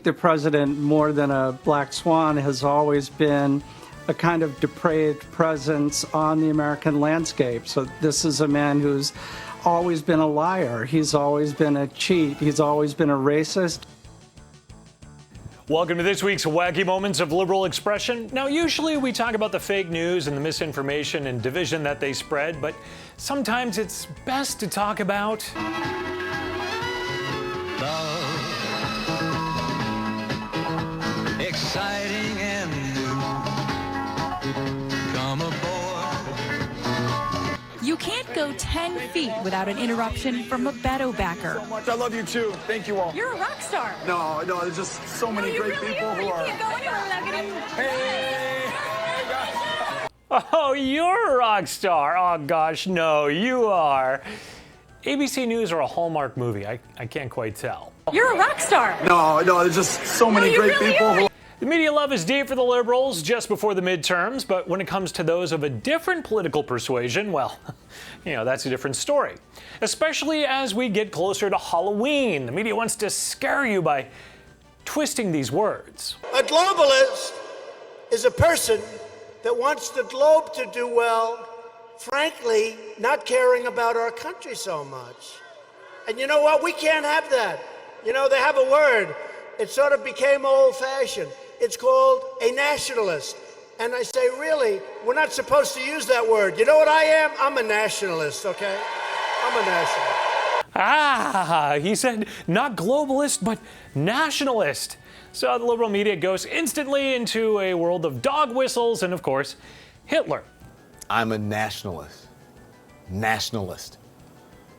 the president, more than a black swan, has always been a kind of depraved presence on the American landscape. So this is a man who's always been a liar. He's always been a cheat. He's always been a racist. Welcome to this week's Wacky Moments of Liberal Expression. Now, usually we talk about the fake news and the misinformation and division that they spread, but sometimes it's best to talk about love, exciting and new. Come aboard. You can't go 10 feet without an interruption from a Beto backer. So much. I love you too. Thank you all. You're a rock star. No, there's just so many great people who are. You can't go anywhere without getting. Hey, guys. oh, you're a rock star. Oh, gosh, no, you are. ABC News or a Hallmark movie? I can't quite tell. You're a rock star. No, there's just so many great people who. The media love is deep for the liberals just before the midterms, but when it comes to those of a different political persuasion, well, that's a different story. Especially as we get closer to Halloween. The media wants to scare you by twisting these words. A globalist is a person that wants the globe to do well, frankly, not caring about our country so much. And you know what? We can't have that. They have a word. It sort of became old-fashioned. It's called a nationalist. And I say, really, we're not supposed to use that word. You know what I am? I'm a nationalist, okay? I'm a nationalist. He said not globalist, but nationalist. So the liberal media goes instantly into a world of dog whistles and, of course, Hitler. I'm a nationalist. Nationalist.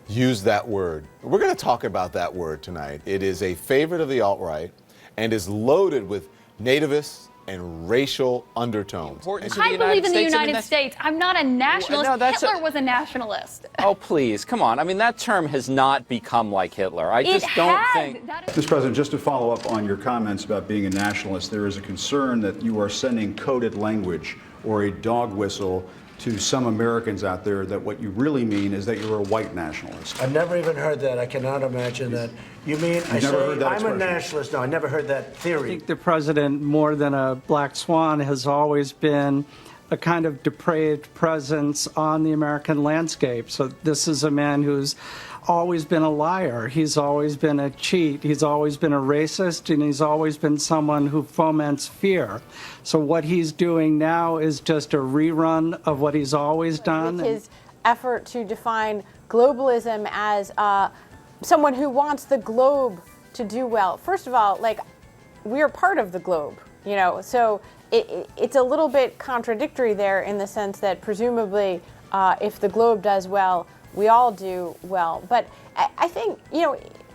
Use that word. We're going to talk about that word tonight. It is a favorite of the alt-right and is loaded with nativist and racial undertones. I believe in the United States. I'm not a nationalist. Hitler was a nationalist. Oh, please, come on. I mean, that term has not become like Hitler. I just don't think. Mr. President, just to follow up on your comments about being a nationalist, there is a concern that you are sending coded language or a dog whistle to some Americans out there that what you really mean is that you're a white nationalist. I've never even heard that. I cannot imagine that. You mean I say I'm a nationalist? No, I never heard that theory. I think the president, more than a black swan, has always been a kind of depraved presence on the American landscape. So this is a man who's always been a liar. He's always been a cheat. He's always been a racist, and he's always been someone who foments fear. So what he's doing now is just a rerun of what he's always done. His effort to define globalism as someone who wants the globe to do well. First of all, we are part of the globe, so it's a little bit contradictory there in the sense that presumably if the globe does well, we all do well. But I think,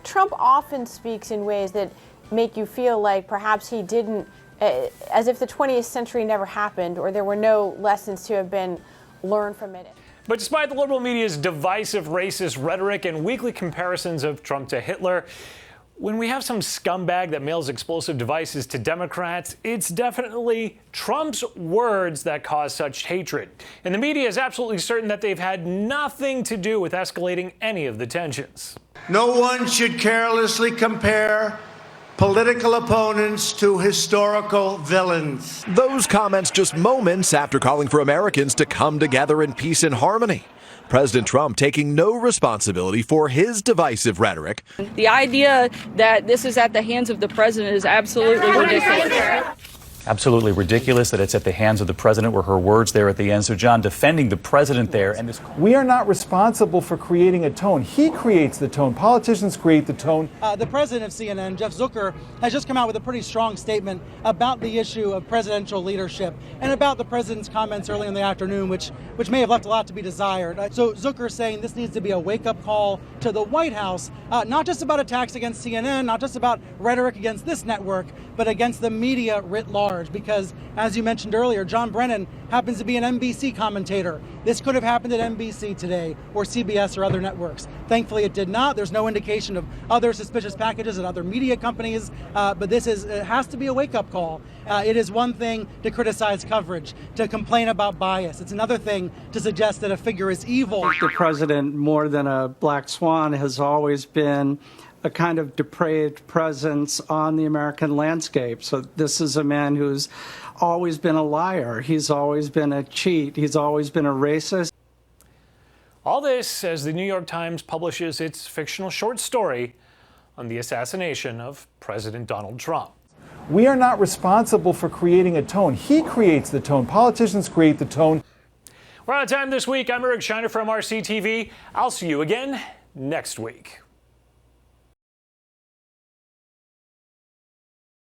Trump often speaks in ways that make you feel like perhaps he didn't, as if the 20th century never happened or there were no lessons to have been learned from it. But despite the liberal media's divisive racist rhetoric and weekly comparisons of Trump to Hitler, when we have some scumbag that mails explosive devices to Democrats, it's definitely Trump's words that cause such hatred. And the media is absolutely certain that they've had nothing to do with escalating any of the tensions. No one should carelessly compare political opponents to historical villains. Those comments just moments after calling for Americans to come together in peace and harmony. President Trump taking no responsibility for his divisive rhetoric. The idea that this is at the hands of the president is absolutely ridiculous. Absolutely ridiculous that it's at the hands of the president were her words there at the end. So, John, defending the president there. And we are not responsible for creating a tone. He creates the tone. Politicians create the tone. The president of CNN, Jeff Zucker, has just come out with a pretty strong statement about the issue of presidential leadership and about the president's comments early in the afternoon, which may have left a lot to be desired. So Zucker saying this needs to be a wake-up call to the White House, not just about attacks against CNN, not just about rhetoric against this network, but against the media writ large. Because, as you mentioned earlier, John Brennan happens to be an NBC commentator. This could have happened at NBC today or CBS or other networks. Thankfully, it did not. There's no indication of other suspicious packages at other media companies, but this has to be a wake-up call. It is one thing to criticize coverage, to complain about bias. It's another thing to suggest that a figure is evil. The president, more than a black swan, has always been a kind of depraved presence on the American landscape. So this is a man who's always been a liar. He's always been a cheat. He's always been a racist. All this as the New York Times publishes its fictional short story on the assassination of President Donald Trump. We are not responsible for creating a tone. He creates the tone. Politicians create the tone. We're out of time this week. I'm Eric Shiner from MRC-TV. I'll see you again next week.